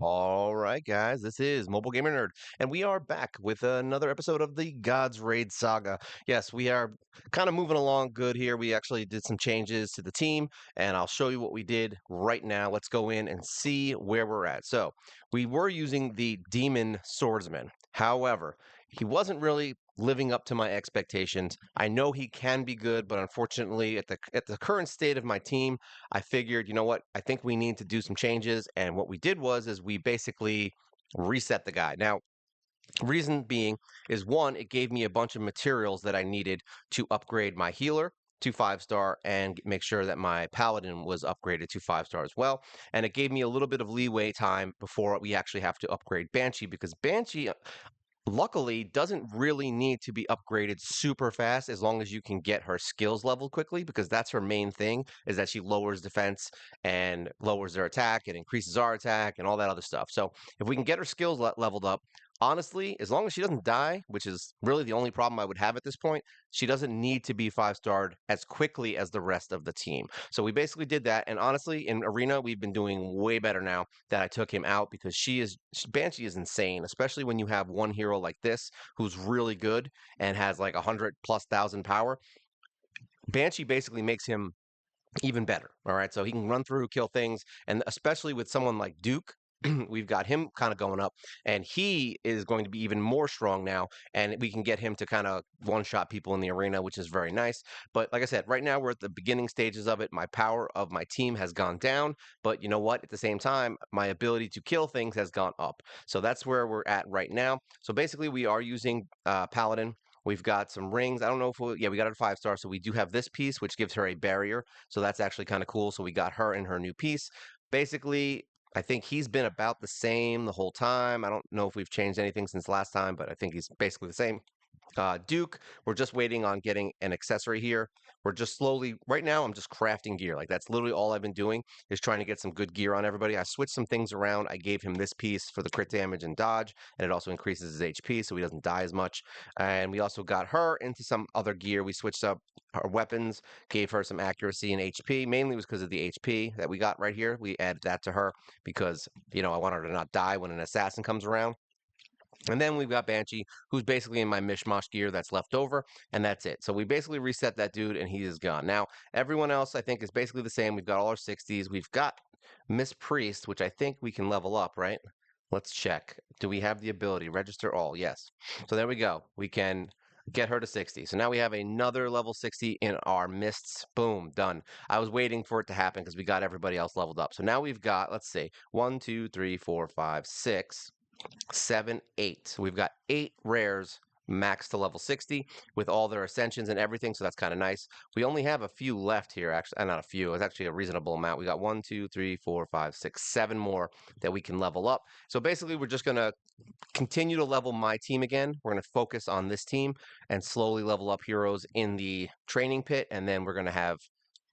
All right, guys, this is Mobile Gamer Nerd, and we are back with another episode of the God's Raid Saga. Yes, we are kind of moving along good here. We actually did some changes to the team, and I'll show you what we did right now. Let's go in and see where we're at. So, we were using the Demon Swordsman. However, he wasn't really living up to my expectations. I know he can be good, but unfortunately, at the current state of my team, I figured, you know what? I think we need to do some changes. And what we did was is we basically reset the guy. Now, reason being is one, it gave me a bunch of materials that I needed to upgrade my healer to 5 star and make sure that my paladin was upgraded to 5 star as well. And it gave me a little bit of leeway time before we actually have to upgrade Banshee because Banshee luckily doesn't really need to be upgraded super fast as long as you can get her skills leveled quickly because that's her main thing is that she lowers defense and lowers their attack and increases our attack and all that other stuff. So if we can get her skills leveled up, honestly, as long as she doesn't die, which is really the only problem I would have at this point, she doesn't need to be 5 starred as quickly as the rest of the team. So we basically did that, and honestly in arena we've been doing way better now that I took him out because Banshee is insane, especially when you have one hero like this who's really good and has like 100,000+ power. Banshee basically makes him even better. All right. So he can run through, kill things. And especially with someone like Duke, we've got him kind of going up. And he is going to be even more strong now. And we can get him to kind of one shot people in the arena, which is very nice. But like I said, right now we're at the beginning stages of it. My power of my team has gone down. But you know what? At the same time, my ability to kill things has gone up. So that's where we're at right now. So basically, we are using Paladin. We've got some rings. I don't know if yeah, we got a 5 star. So we do have this piece, which gives her a barrier. So that's actually kind of cool. So we got her in her new piece. Basically, I think he's been about the same the whole time. I don't know if we've changed anything since last time, but I think he's basically the same. Duke, we're just waiting on getting an accessory here. We're just slowly, right now, I'm just crafting gear. Like that's literally all I've been doing is trying to get some good gear on everybody. I switched some things around. I gave him this piece for the crit damage and dodge, and it also increases his HP so he doesn't die as much. And we also got her into some other gear. We switched up her weapons, gave her some accuracy and HP. Mainly was because of the HP that we got right here. We added that to her because, I want her to not die when an assassin comes around. And then we've got Banshee, who's basically in my mishmash gear that's left over, and that's it. So we basically reset that dude, and he is gone. Now, everyone else, I think, is basically the same. We've got all our 60s. We've got Miss Priest, which I think we can level up, right? Let's check. Do we have the ability? Register all. Yes. So there we go. We can get her to 60. So now we have another level 60 in our mists. Boom, done. I was waiting for it to happen because we got everybody else leveled up. So now we've got, let's see, 1, 2, 3, 4, 5, 6. 7, 8. So we've got 8 rares max to level 60 with all their ascensions and everything. So that's kind of nice. We only have a few left here. Actually, not a few. It's actually a reasonable amount. We got 1, 2, 3, 4, 5, 6, 7 more that we can level up. So basically, we're just going to continue to level my team again. We're going to focus on this team and slowly level up heroes in the training pit. And then we're going to have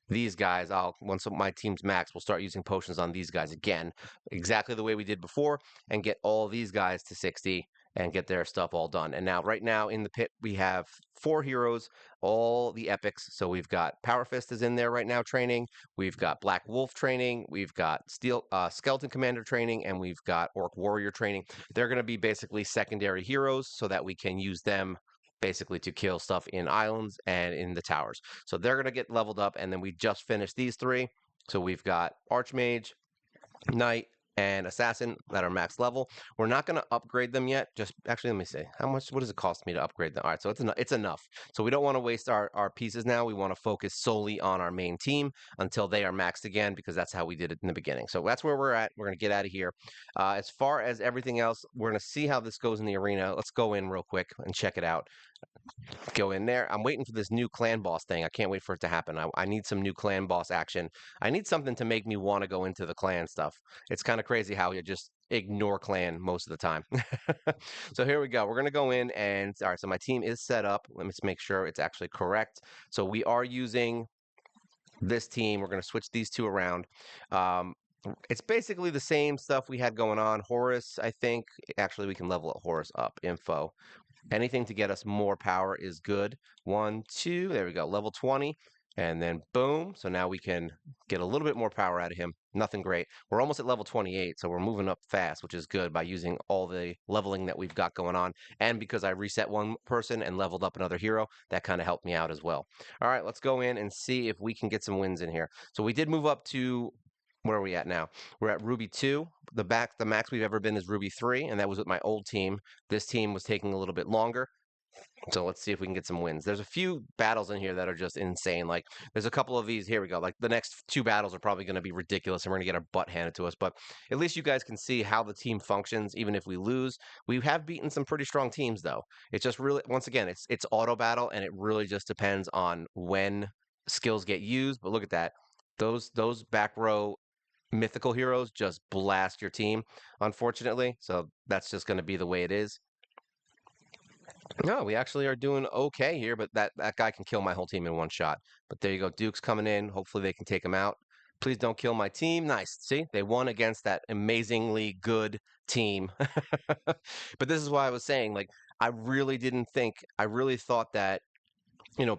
these guys, once my team's max, we'll start using potions on these guys again, exactly the way we did before, and get all these guys to 60 and get their stuff all done. And now, right now in the pit, we have 4 heroes, all the epics. So we've got Power Fist is in there right now training. We've got Black Wolf training. We've got Skeleton Commander training, and we've got Orc Warrior training. They're going to be basically secondary heroes so that we can use them basically to kill stuff in islands and in the towers. So they're going to get leveled up, and then we just finished these 3. So we've got Archmage, Knight, and Assassin that are max level. We're not going to upgrade them yet. Just actually, let me see. What does it cost me to upgrade them? All right, so it's enough. So we don't want to waste our pieces now. We want to focus solely on our main team until they are maxed again because that's how we did it in the beginning. So that's where we're at. We're going to get out of here. As far as everything else, we're going to see how this goes in the arena. Let's go in real quick and check it out. Go in there. I'm waiting for this new clan boss thing. I can't wait for it to happen. I need some new clan boss action. I need something to make me want to go into the clan stuff. It's kind of crazy how you just ignore clan most of the time. So here we go. We're going to go in and, all right, so my team is set up. Let me just make sure it's actually correct. So we are using this team. We're going to switch these 2 around. It's basically the same stuff we had going on. Horus, I think, actually we can level Horus up. Info. Anything to get us more power is good. 1, 2, there we go. Level 20. And then boom. So now we can get a little bit more power out of him. Nothing great. We're almost at level 28, so we're moving up fast, which is good by using all the leveling that we've got going on. And because I reset one person and leveled up another hero, that kind of helped me out as well. All right, let's go in and see if we can get some wins in here. So we did move up to where are we at now? We're at Ruby 2. The max we've ever been is Ruby 3, and that was with my old team. This team was taking a little bit longer. So let's see if we can get some wins. There's a few battles in here that are just insane. Like there's a couple of these. Here we go. Like the next two battles are probably going to be ridiculous, and we're going to get our butt handed to us. But at least you guys can see how the team functions, even if we lose. We have beaten some pretty strong teams, though. It's just really, once again, it's auto battle, and it really just depends on when skills get used. But look at that. Those back row mythical heroes just blast your team, unfortunately. So that's just going to be the way it is. No, we actually are doing okay here, but that guy can kill my whole team in one shot. But there you go. Duke's coming in. Hopefully they can take him out. Please don't kill my team. Nice. See, they won against that amazingly good team. But this is why I was saying, like, I really thought that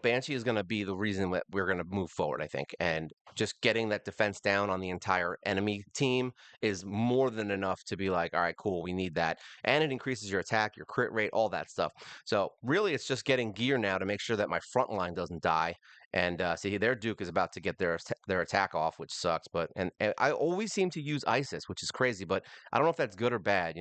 Banshee is going to be the reason that we're going to move forward, I think. And just getting that defense down on the entire enemy team is more than enough to be like, all right, cool, we need that. And it increases your attack, your crit rate, all that stuff. So really, it's just getting gear now to make sure that my front line doesn't die. And see, their Duke is about to get their attack off, which sucks. And I always seem to use ISIS, which is crazy. But I don't know if that's good or bad.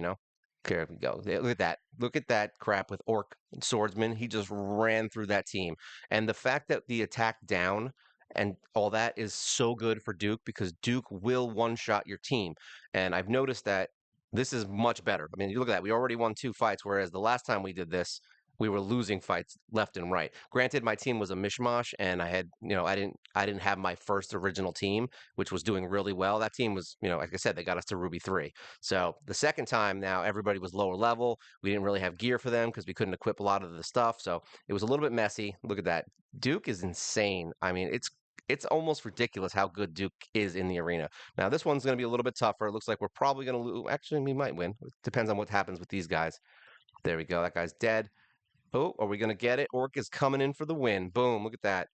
There we go. Look at that. Look at that crap with Orc Swordsman. He just ran through that team. And the fact that the attack down and all that is so good for Duke because Duke will one-shot your team. And I've noticed that this is much better. I mean, you look at that. We already won 2 fights, whereas the last time we did this, we were losing fights left and right. Granted, my team was a mishmash, and I didn't have my first original team, which was doing really well. That team was, like I said, they got us to Ruby 3. So the second time now, everybody was lower level. We didn't really have gear for them because we couldn't equip a lot of the stuff. So it was a little bit messy. Look at that. Duke is insane. I mean, it's almost ridiculous how good Duke is in the arena. Now, this one's going to be a little bit tougher. It looks like we're probably going to lose. Actually, we might win. It depends on what happens with these guys. There we go. That guy's dead. Oh, are we going to get it? Orc is coming in for the win. Boom. Look at that.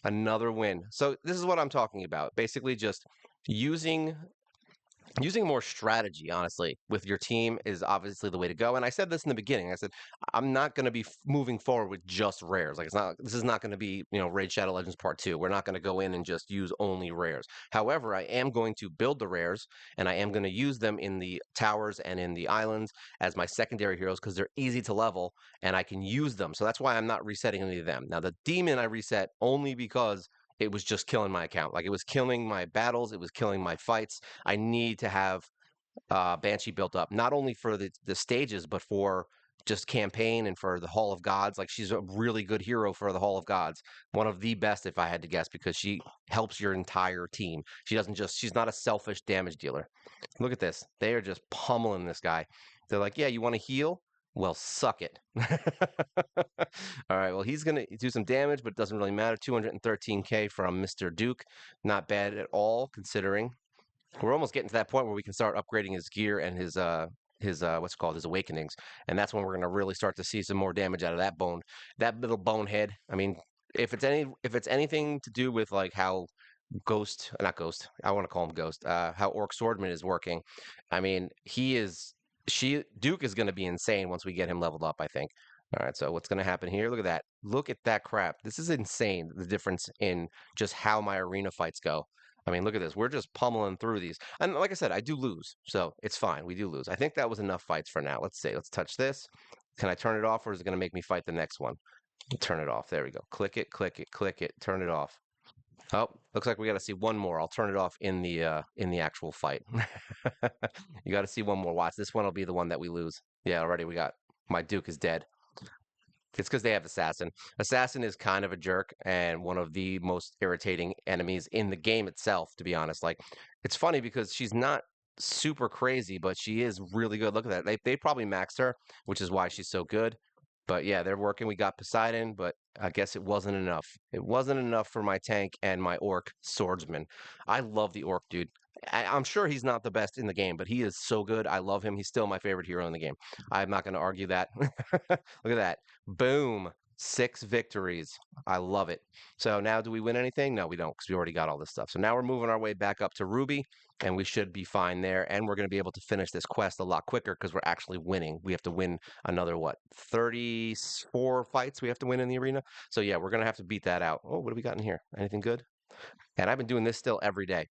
Another win. So this is what I'm talking about. Basically just using more strategy, honestly, with your team is obviously the way to go. And I said this in the beginning. I said I'm not going to be moving forward with just rares. Like this is not going to be Raid Shadow Legends Part 2. We're not going to go in and just use only rares. However, I am going to build the rares, and I am going to use them in the towers and in the islands as my secondary heroes because they're easy to level and I can use them. So that's why I'm not resetting any of them. Now the demon I reset only because it was just killing my account. Like it was killing my battles, it was killing my fights. I need to have Banshee built up, not only for the stages, but for just campaign and for the Hall of Gods. Like she's a really good hero for the Hall of Gods. One of the best, if I had to guess, because she helps your entire team. She's not a selfish damage dealer. Look at this. They are just pummeling this guy. They're like, yeah, you want to heal? Well, suck it. All right. Well, he's going to do some damage, but it doesn't really matter. 213K from Mr. Duke. Not bad at all, considering we're almost getting to that point where we can start upgrading his gear and his what's it called, his awakenings. And that's when we're going to really start to see some more damage out of that little bonehead. I mean, if it's anything to do with like how not Ghost, I want to call him Ghost, how Orc Swordman is working. I mean, Duke is going to be insane once we get him leveled up, I think. All right, so what's going to happen here? Look at that. Look at that crap. This is insane, the difference in just how my arena fights go. I mean, look at this. We're just pummeling through these. And like I said, I do lose, so it's fine. We do lose. I think that was enough fights for now. Let's see. Let's touch this. Can I turn it off, or is it going to make me fight the next one? Turn it off. There we go. Click it, click it, click it. Turn it off. Oh, looks like we got to see one more. I'll turn it off in the actual fight. You got to see one more. Watch. This one will be the one that we lose. Yeah, already we got my Duke is dead. It's because they have Assassin. Assassin is kind of a jerk and one of the most irritating enemies in the game itself, to be honest. Like, it's funny because she's not super crazy, but she is really good. Look at that. They probably maxed her, which is why she's so good. But yeah, they're working. We got Poseidon, but I guess it wasn't enough. It wasn't enough for my tank and my Orc Swordsman. I love the Orc, dude. I'm sure he's not the best in the game, but he is so good. I love him. He's still my favorite hero in the game. I'm not going to argue that. Look at that. Boom. 6 victories. I love it. So now do we win anything? No, we don't because we already got all this stuff. So now we're moving our way back up to Ruby and we should be fine there. And we're going to be able to finish this quest a lot quicker because we're actually winning. We have to win another, what, 34 fights we have to win in the arena. So yeah, we're going to have to beat that out. Oh, what do we got in here? Anything good? And I've been doing this still every day.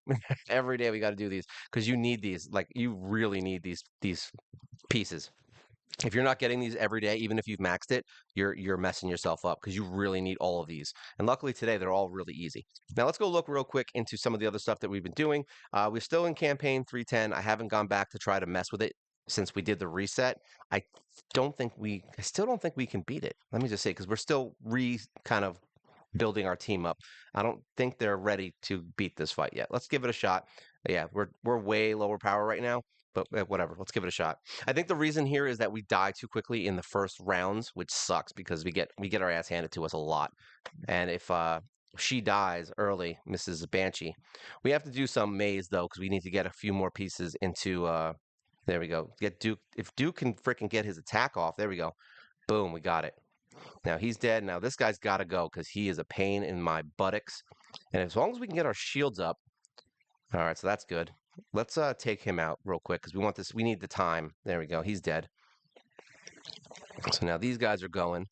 Every day we got to do these because you need these. Like you really need these pieces. If you're not getting these every day, even if you've maxed it, you're messing yourself up because you really need all of these. And luckily today they're all really easy. Now let's go look real quick into some of the other stuff that we've been doing. We're still in campaign 310. I haven't gone back to try to mess with it since we did the reset. I still don't think we can beat it. Let me just say because we're still kind of building our team up. I don't think they're ready to beat this fight yet. Let's give it a shot. Yeah, we're way lower power right now, but whatever. Let's give it a shot. I think the reason here is that we die too quickly in the first rounds, which sucks because we get our ass handed to us a lot. And if she dies early, Mrs. Banshee, we have to do some maze though because we need to get a few more pieces into. There we go. Get Duke. If Duke can freaking get his attack off, there we go. Boom, we got it. Now he's dead. Now this guy's got to go because he is a pain in my buttocks. And as long as we can get our shields up, all right, so that's good. Let's take him out real quick because we want this. We need the time. There we go. He's dead. So now these guys are going.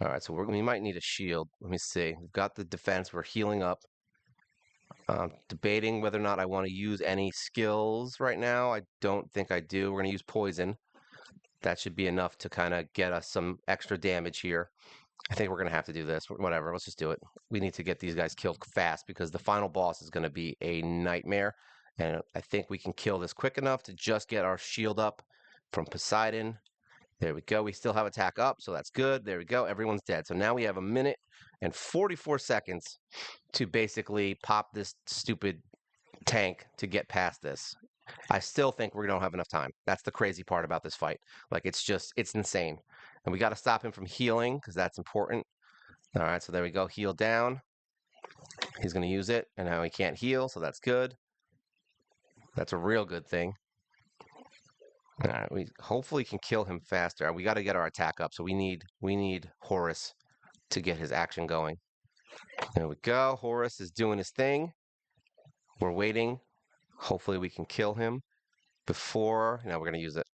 All right, so we might need a shield. Let me see. We've got the defense. We're healing up. Debating whether or not I want to use any skills right now. I don't think I do. We're going to use poison. That should be enough to kind of get us some extra damage here. I think we're going to have to do this. Whatever, let's just do it. We need to get these guys killed fast because the final boss is going to be a nightmare. And I think we can kill this quick enough to just get our shield up from Poseidon. There we go. We still have attack up, so that's good. There we go. Everyone's dead. So now we have a minute and 44 seconds to basically pop this stupid tank to get past this. I still think we don't have enough time. That's the crazy part about this fight. Like, it's insane. And we got to stop him from healing because that's important. All right, so there we go. Heal down. He's going to use it, and now he can't heal, so that's good. That's a real good thing. All right, we hopefully can kill him faster. We got to get our attack up, so we need Horus to get his action going. There we go. Horus is doing his thing. We're waiting. Hopefully we can kill him before. Now we're going to use it.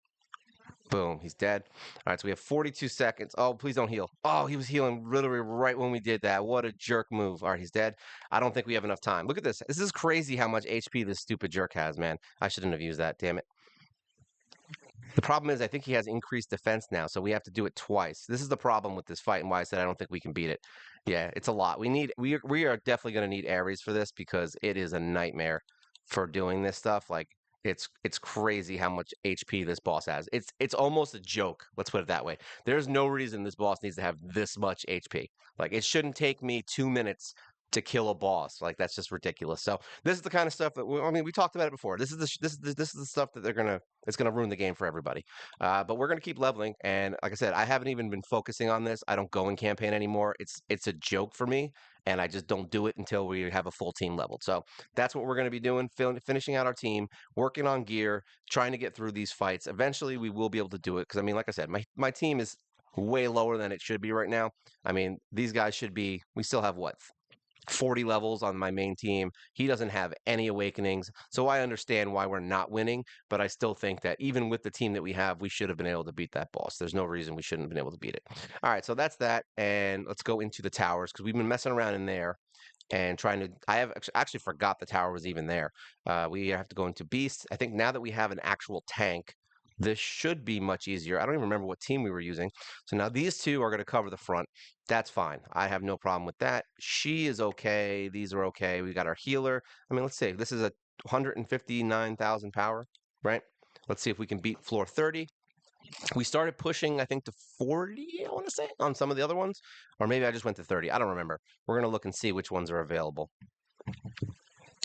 Boom, he's dead. All right, so we have 42 seconds. Oh, please don't heal. Oh, he was healing literally right when we did that. What a jerk move. All right, he's dead. I don't think we have enough time. Look at this. This is crazy how much HP this stupid jerk has, man. I shouldn't have used that, damn it. The problem is I think he has increased defense now, so we have to do it twice. This is the problem with this fight and why I said I don't think we can beat it. Yeah, it's a lot. We are definitely going to need Ares for this because it is a nightmare for doing this stuff. Like it's crazy how much HP this boss has. It's almost a joke. Let's put it that way. There's no reason this boss needs to have this much HP. Like it shouldn't take me 2 minutes to kill a boss. Like that's just ridiculous. So this is the kind of stuff that we talked about it before. This is the stuff that it's gonna ruin the game for everybody. But we're gonna keep leveling. And like I said, I haven't even been focusing on this. I don't go in campaign anymore. It's a joke for me, and I just don't do it until we have a full team leveled. So that's what we're gonna be doing, finishing out our team, working on gear, trying to get through these fights. Eventually, we will be able to do it because I mean, like I said, my team is way lower than it should be right now. I mean, these guys should be. We still have what? 40 levels on my main team. He doesn't have any awakenings. So I understand why we're not winning, but I still think that even with the team that we have, we should have been able to beat that boss. There's no reason we shouldn't have been able to beat it. All right, so that's that. And let's go into the towers because we've been messing around in there and trying to. I have actually forgot the tower was even there. We have to go into Beast. I think now that we have an actual tank, this should be much easier. I don't even remember what team we were using. So now these two are going to cover the front. That's fine. I have no problem with that. She is okay. These are okay. We got our healer. I mean, let's see. This is a 159,000 power, right? Let's see if we can beat floor 30. We started pushing, I think, to 40, I want to say, on some of the other ones. Or maybe I just went to 30. I don't remember. We're going to look and see which ones are available.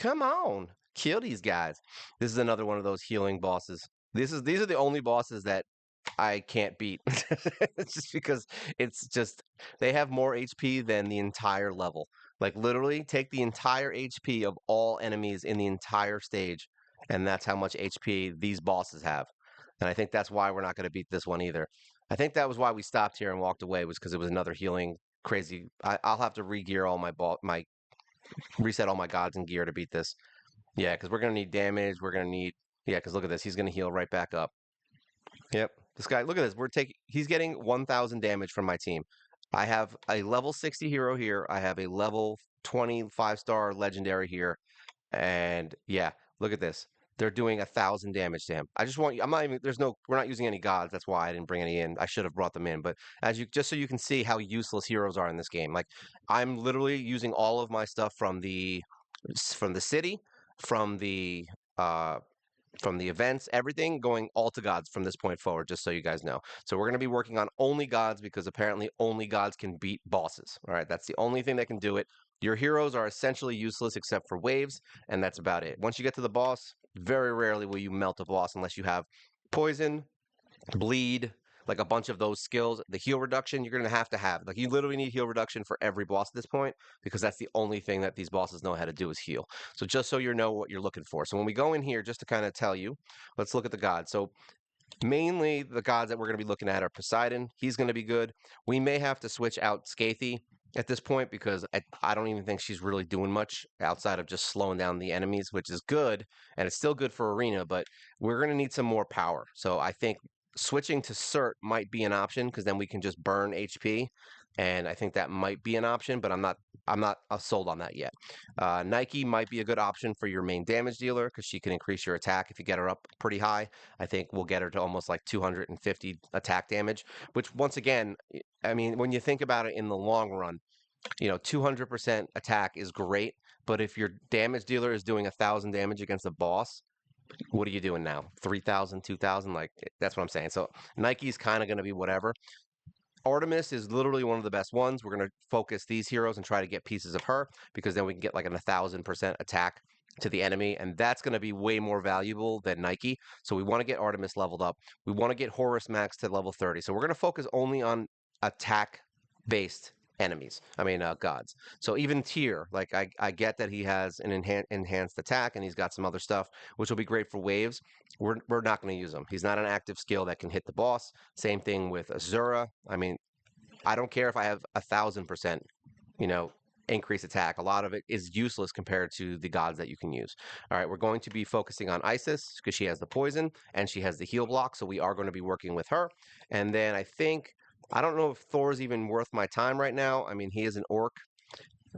Come on. Kill these guys. This is another one of those healing bosses. These are the only bosses that I can't beat. It's just because they have more HP than the entire level. Like literally take the entire HP of all enemies in the entire stage, and that's how much HP these bosses have. And I think that's why we're not going to beat this one either. I think that was why we stopped here and walked away was because it was another healing crazy. I'll have to re-gear all my reset all my gods and gear to beat this. Yeah, because we're gonna need damage. We're gonna need yeah, because look at this. He's gonna heal right back up. Yep. This guy, look at this. He's getting 1,000 damage from my team. I have a level 60 hero here. I have a level 25-star legendary here. And yeah, look at this. They're doing 1,000 damage to him. I just want you, I'm not even, there's no, we're not using any gods. That's why I didn't bring any in. I should have brought them in. But just so you can see how useless heroes are in this game. Like, I'm literally using all of my stuff from the city, from the, uh, from the events, everything going all to gods from this point forward, just so you guys know. So we're going to be working on only gods because apparently only gods can beat bosses. All right, that's the only thing that can do it. Your heroes are essentially useless except for waves, and that's about it. Once you get to the boss, very rarely will you melt a boss unless you have poison, bleed, like a bunch of those skills. The heal reduction you're going to have. Like you literally need heal reduction for every boss at this point because that's the only thing that these bosses know how to do is heal. So just so you know what you're looking for. So when we go in here, just to kind of tell you, let's look at the gods. So mainly the gods that we're going to be looking at are Poseidon. He's going to be good. We may have to switch out Scathy at this point because I don't even think she's really doing much outside of just slowing down the enemies, which is good. And it's still good for Arena, but we're going to need some more power. So I think switching to Cert might be an option because then we can just burn HP. And I think that might be an option, but I'm not sold on that yet. Nike might be a good option for your main damage dealer because she can increase your attack if you get her up pretty high. I think we'll get her to almost like 250 attack damage, which once again, I mean, when you think about it in the long run, 200% attack is great, but if your damage dealer is doing 1,000 damage against a boss, what are you doing now? 3,000, 2,000? Like, that's what I'm saying. So Nike's kind of going to be whatever. Artemis is literally one of the best ones. We're going to focus these heroes and try to get pieces of her because then we can get like an 1,000% attack to the enemy, and that's going to be way more valuable than Nike. So we want to get Artemis leveled up. We want to get Horus Max to level 30. So we're going to focus only on attack-based enemies. I mean, gods. So even Tyr, like I get that he has an enhanced attack and he's got some other stuff, which will be great for waves. We're not going to use him. He's not an active skill that can hit the boss. Same thing with Azura. I mean, I don't care if I have 1,000%, you know, increased attack. A lot of it is useless compared to the gods that you can use. All right, we're going to be focusing on Isis because she has the poison and she has the heal block. So we are going to be working with her. And then I don't know if Thor's even worth my time right now. I mean, he is an orc.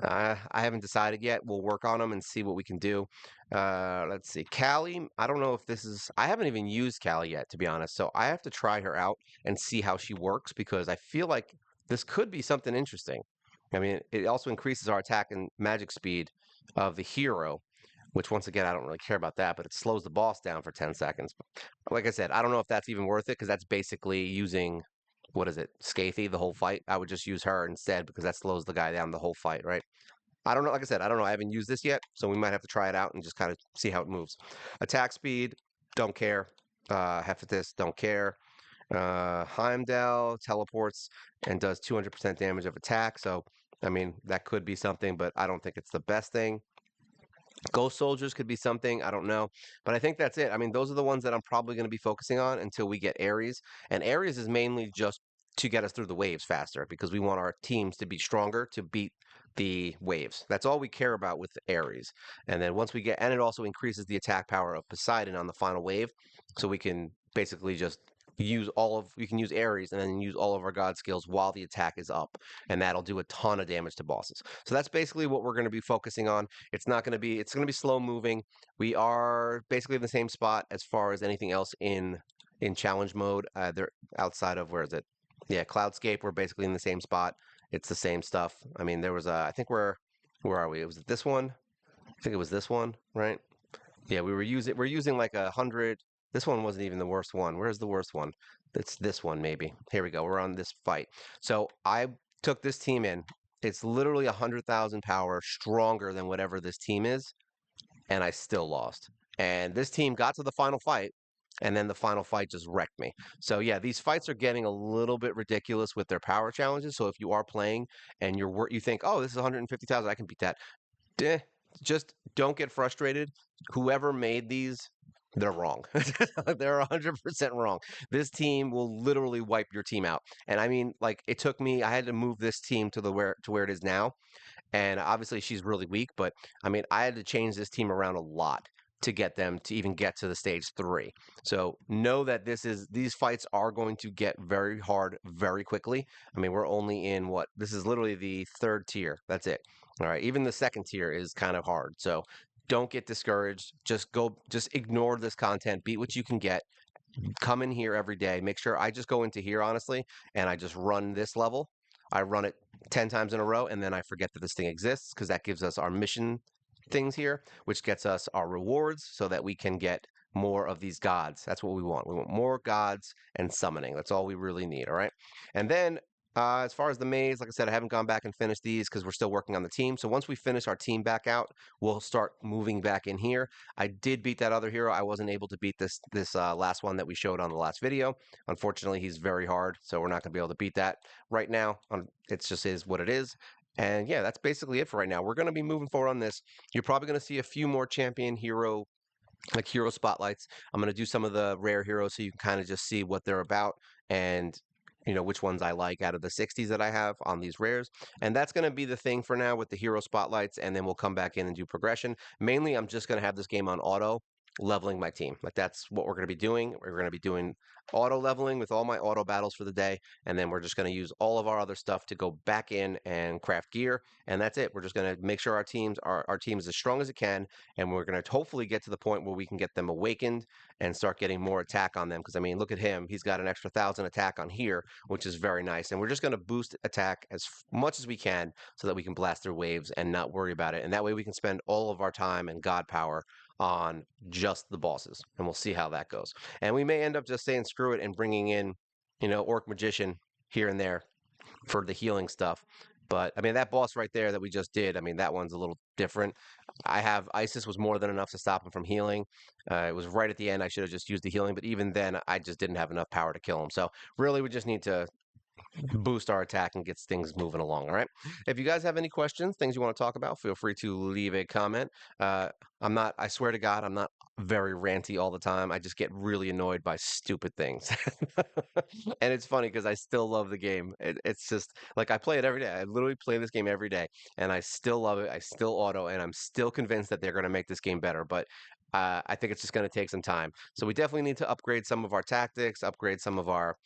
I haven't decided yet. We'll work on them and see what we can do. Let's see. Callie, I don't know if this is. I haven't even used Callie yet, to be honest. So I have to try her out and see how she works because I feel like this could be something interesting. I mean, it also increases our attack and magic speed of the hero, which once again, I don't really care about that, but it slows the boss down for 10 seconds. Like I said, I don't know if that's even worth it because that's basically using what is it, Scathy, the whole fight. I would just use her instead because that slows the guy down the whole fight, right? I don't know. Like I said, I don't know. I haven't used this yet, so we might have to try it out and just kind of see how it moves. Attack speed, don't care. Hephaestus, don't care. Heimdall teleports and does 200% damage of attack. So, I mean, that could be something, but I don't think it's the best thing. Ghost soldiers could be something. I don't know. But I think that's it. I mean, those are the ones that I'm probably going to be focusing on until we get Ares. And Ares is mainly just to get us through the waves faster because we want our teams to be stronger to beat the waves. That's all we care about with Ares. And then once we get, and it also increases the attack power of Poseidon on the final wave. So we can basically just we can use Ares and then use all of our god skills while the attack is up. And that'll do a ton of damage to bosses. So that's basically what we're going to be focusing on. It's going to be slow moving. We are basically in the same spot as far as anything else in challenge mode. They're outside of where is it? Yeah, Cloudscape. We're basically in the same spot. It's the same stuff. I mean, there was I think where are we? Was it this one? I think it was this one, right? Yeah, we're using like 100. This one wasn't even the worst one. Where's the worst one? It's this one maybe. Here we go. We're on this fight. So I took this team in. It's literally 100,000 power stronger than whatever this team is, and I still lost. And this team got to the final fight, and then the final fight just wrecked me. So yeah, these fights are getting a little bit ridiculous with their power challenges. So if you are playing and you think, oh, this is 150,000, I can beat that. Just don't get frustrated. Whoever made these They're wrong. They're 100% wrong. This team will literally wipe your team out. And I mean, like it took me, I had to move this team to the where it is now, and obviously she's really weak, but I mean, I had to change this team around a lot to get them to even get to the stage 3. So know that these fights are going to get very hard very quickly. I mean, we're only in what this is literally the third tier. That's it. All right. Even the second tier is kind of hard. So don't get discouraged. Just ignore this content. Beat what you can get. Come in here every day. Make sure I just go into here honestly and I just run this level. I run it 10 times in a row and then I forget that this thing exists because that gives us our mission things here, which gets us our rewards so that we can get more of these gods. That's what we want. We want more gods and summoning. That's all we really need. All right. And then as far as the maze, like I said, I haven't gone back and finished these because we're still working on the team. So once we finish our team back out, we'll start moving back in here. I did beat that other hero. I wasn't able to beat this last one that we showed on the last video. Unfortunately, he's very hard, so we're not going to be able to beat that right now. It just is what it is. And yeah, that's basically it for right now. We're going to be moving forward on this. You're probably going to see a few more champion hero like hero spotlights. I'm going to do some of the rare heroes so you can kind of just see what they're about and which ones I like out of the 60s that I have on these rares. And that's going to be the thing for now with the hero spotlights, and then we'll come back in and do progression. Mainly I'm just going to have this game on auto leveling my team. Like that's what we're going to be doing. We're going to be doing auto leveling with all my auto battles for the day, and then we're just going to use all of our other stuff to go back in and craft gear, and that's it. We're just going to make sure our team is as strong as it can, and we're going to hopefully get to the point where we can get them awakened and start getting more attack on them. Because I mean, look at him; he's got an extra 1,000 attack on here, which is very nice. And we're just going to boost attack as much as we can so that we can blast their waves and not worry about it. And that way we can spend all of our time and god power on just the bosses, and we'll see how that goes. And we may end up just saying screw it and bringing in, Orc Magician here and there for the healing stuff. But I mean, that boss right there that we just did, I mean, that one's a little different. I have Isis was more than enough to stop him from healing. It was right at the end. I should have just used the healing, but even then, I just didn't have enough power to kill him. So really, we just need to boost our attack and gets things moving along. All right. If you guys have any questions, things you want to talk about, feel free to leave a comment. I swear to God, I'm not very ranty all the time. I just get really annoyed by stupid things. And it's funny because I still love the game. It's just like I play it every day. I literally play this game every day and I still love it. I still auto and I'm still convinced that they're going to make this game better. But I think it's just going to take some time. So we definitely need to upgrade some of our tactics, upgrade some of our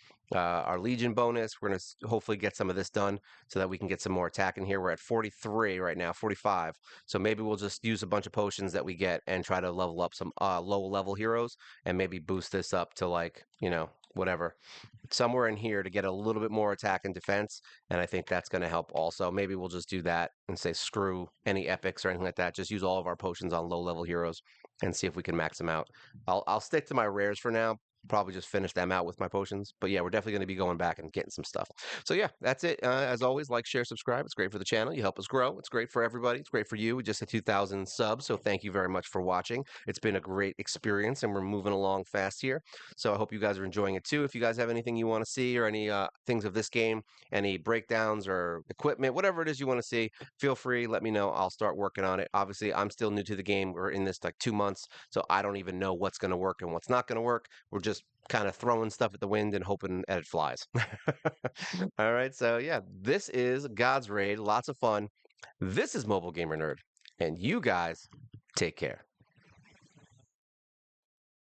Legion bonus. We're going to hopefully get some of this done so that we can get some more attack in here. We're at 43 right now, 45. So maybe we'll just use a bunch of potions that we get and try to level up some low level heroes and maybe boost this up to like, whatever, somewhere in here to get a little bit more attack and defense. And I think that's going to help also. Maybe we'll just do that and say screw any epics or anything like that. Just use all of our potions on low level heroes and see if we can max them out. I'll stick to my rares for now. Probably just finish them out with my potions. But yeah, we're definitely going to be going back and getting some stuff. So yeah, that's it. As always, like, share, subscribe. It's great for the channel. You help us grow. It's great for everybody. It's great for you. We just hit 2,000 subs. So thank you very much for watching. It's been a great experience and we're moving along fast here. So I hope you guys are enjoying it too. If you guys have anything you want to see or any things of this game, any breakdowns or equipment, whatever it is you want to see, feel free. Let me know. I'll start working on it. Obviously, I'm still new to the game. We're in this like 2 months. So I don't even know what's going to work and what's not going to work. We're just kind of throwing stuff at the wind and hoping that it flies. All right. So, yeah, this is God's Raid. Lots of fun. This is Mobile Gamer Nerd. And you guys take care.